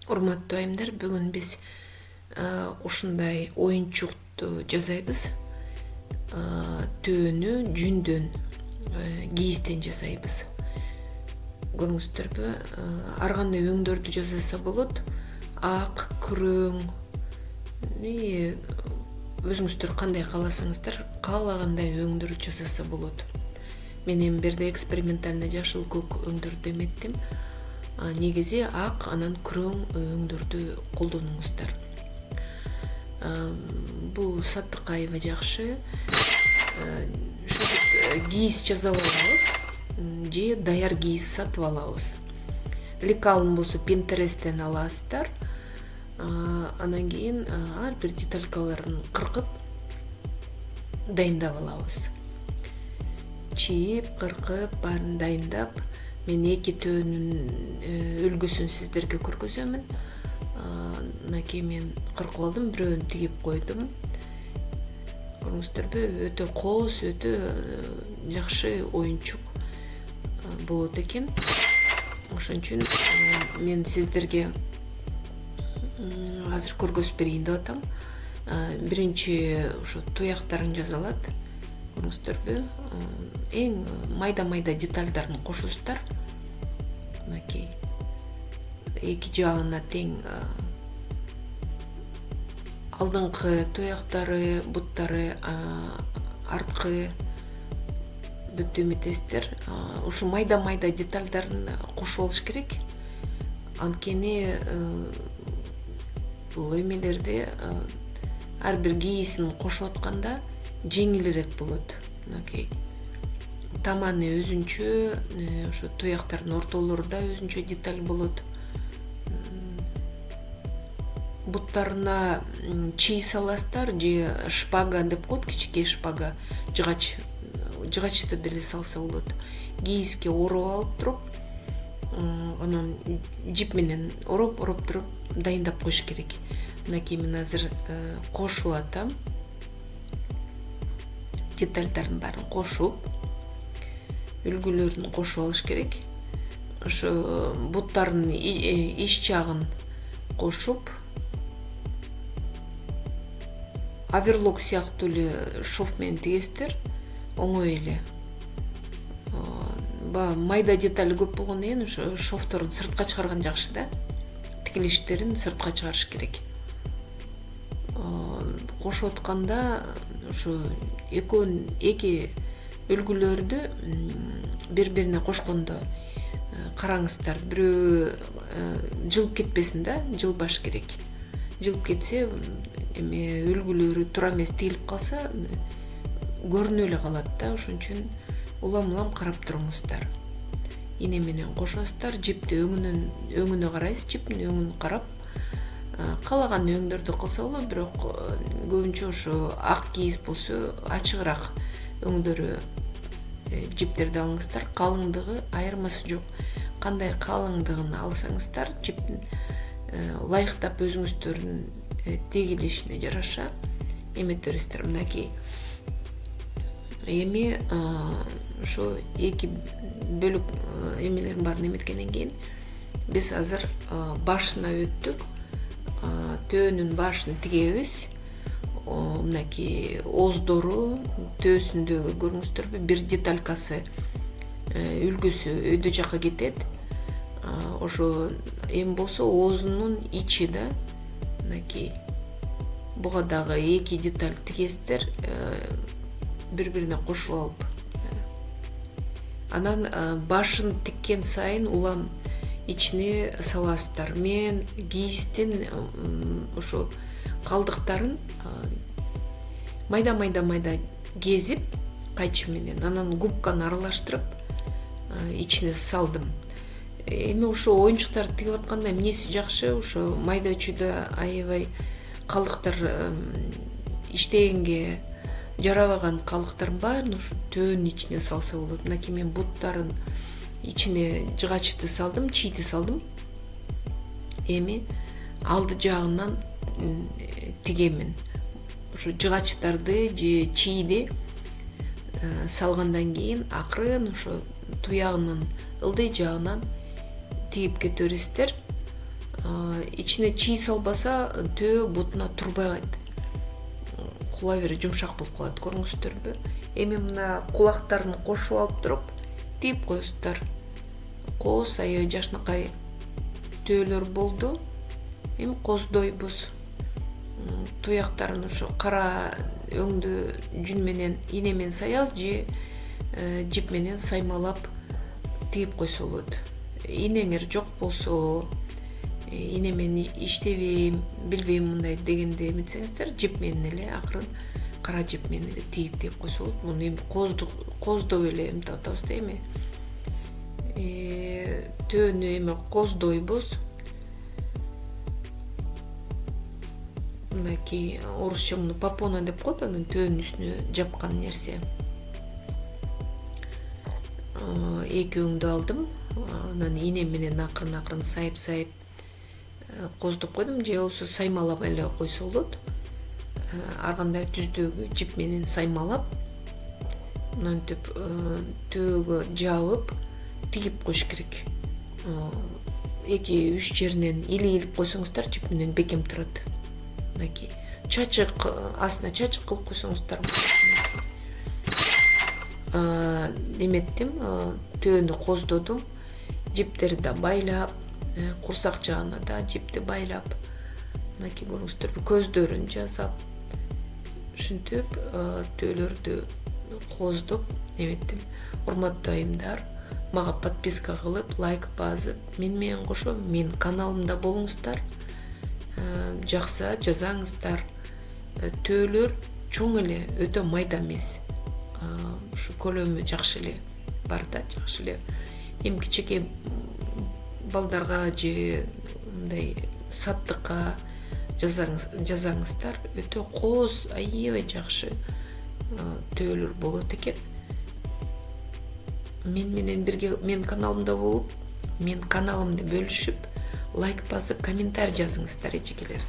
Урматтуу айымдар, бүгүн биз ушундай оюнчукту жасайбыз. Төөнү жүндөн, кийизден жасайбыз. Көрүңүздөрбү, ар кандай өңдөрдү жасаса болот. Ак, күрөң, өзүңүздөр кандай кааласаңыздар, каалагандай өңдөрдү жасаса болот. Мен эми бирде экспериментально жашыл көк өңдөрдү эметтим. Негизи ак, анан күрөң өңдөрдү колдонуңуздар. Бул саттыкка аябай жакшы. Кийиз жасап алабыз же даяр кийиз сатып алабыз. Лекалын болсо Pinterest'тен аласыздар. Анан кийин ар бир деталькаларын кыркып дайындап алабыз. Чийип, кыркып, баарын дайындап, мен 2 төөнүн үлгүсүн сиздерге көргөзөмүн. Мынакей мен кыркып алдым, бирөөнү тигип койдум. Көрүңүздөрбү, өтө коос, өтө жакшы оюнчук болот экен. Ошон үчүн мен сиздерге азыр көргөзүп берейин деп атам. Биринчи ошо туяктарын жасалат. Көрүңүздөрбү, эң майда детальдарын кошосуздар. Мынакей 2 жагына тең алдыңкы туяктары, буттары, арткы бүт эметесиздер. Ушу майда детальдарын кошуп алыш керек. Анткени бул эмелерди ар бир кийизин кошуп атканда жеңилирээк болот. Мынакей таманы өзүнчө, ошо туяктардын ортолорунда өзүнчө деталь болот. Буттарына чий саласыздар же шпага деп коет, кичине шпага, жыгачты деле салса болот. Кийизге ороп алып туруп, анан жип менен ороп туруп дайындап коюш керек. Мынакей мен азыр кошуп атам. Детальдарын баарын кошуп, үлгүлөрүн кошуп алыш керек. Ошо буттардын ич жагын кошуп, оверлок сыяктуу эле шов менен тигесиздер, оңой эле. Майда детали көп болгондон кийин ошо шовторун сыртка чыгарган жакшы да. Тигилиштерин сыртка чыгарыш керек. Кошуп атканда ошо эки үлгүлөрдү бири-бирине кошкондо караңыздар. Бирөө жылып кетпесин да, жылбаш керек. Жылып кетсе, эме үлгүлөрү туура эмес тигилип калса, көрүнүп эле калат да. Ошон үчүн улам карап туруңуздар. Ине менен кошосуздар, жипти өңүнө карайсыз, жиптин өңүн карап, каалаган өңдөрдү кылса болот, бирок көбүнчө ошо ак кийиз болсо ачыгыраак өңдөрү жиптерди алыңыздар. Калыңдыгы айырмасы жок. Кандай калыңдыгын алсаңыздар, жиптин ылайыктап өзүңүздөрдүн тегилишине жараша эметтериңиздер. Мынакей эми ошо 2 бөлүк эмелерин баарын эметкенден кийин биз азыр башына өттүк. Төөнүн башын тигебиз. Мынакей ооздору, төөсүндөгү көрүңүздөрбү, бир деталькасы, үлгүсү өйдө жакка кетет. Ошо эми болсо оозунун ичи да. Мынакей буга дагы 2 деталь тигесиздер, бири-бирине кошуп алып. Анан башын тиккен сайын улам ичине саласыздар. Мен кийиздин ошо калдыктарын майда кезип кайчы менен, анан губканы аралаштырып ичине салдым. Эми ошо оюнчуктарды тигип атканда эмнеси жакшы, ошо майда чүйдө аябай калдыктар иштегенге жарабаган калдыктардын баарын ушу төөнүн ичине салса болот. Мынакей мен буттарын ичине жыгачты салдым, чийди салдым. Эми алды жагынан тигемин. Ошо жыгачтарды же чийди салгандан кийин акырын ошо туягынын ылдый жагынан тигип кете бересиздер. ичине чий салбаса төө бутуна турбай калат. Кула бери жумшак болуп калат, көрүңүздөр. Эми мына кулактарын кошуп алып туруп тийип коесуздар. Кооз аябай жашынакай төөлөр болду. Эми коздойбуз. Туяктарын ошо кара өңдү жүн менен ине менен саябыз же жип менен саймалап тийип койсо болот. Инеңер жок болсо, ине менен иштебейм, билбейм мындай дегенде эметсеңиздер, жип менен эле акырын кара жип менен эле тийип койсо болот. Муну эми коздоп эле эмтип атабыз да эми. Төөнү эми коздойбуз. Мынакей орусча муну попона деп коет, анын төөнүн үстүнө жапкан нерсе. Эки өңдү алдым. Анан ине менен акырын сайып коздоп койдум, же болбосо саймалап эле койсо болот. Ар кандай түздөгү жип менен саймалап, мынтип төөгө жабып тигип коюш керек. 2-3 жеринен илип койсоңуздар жип менен бекем турат. Мынакей чачык, астына чачык кылып койсоңуздар. Эметтим, төөнү коздодум. Жиптерди да байлап, курсак жагына да жипти байлап, мынакей көрүңүздөр, көздөрүн жасап, ушинтип төөлөрдү коздоп эметтим. Урматтуу айымдар, мага подписка кылып, лайк басып, мен менен кошо менин каналымда болуңуздар. Жакса жазаңыздар. Төөлөр чоң эле, өтө майда эмес. Ушу көлөмү жакшы эле бар да, жакшы эле. Эми кичине балдарга же мындай саттыкка жазаңыздар, өтө кооз, аябай жакшы төөлөр болот экен. Мен менен бирге менин каналымда болуп, менин каналымды бөлүшүп, лайк басып, комментарий жазыңыздар, эчекелер.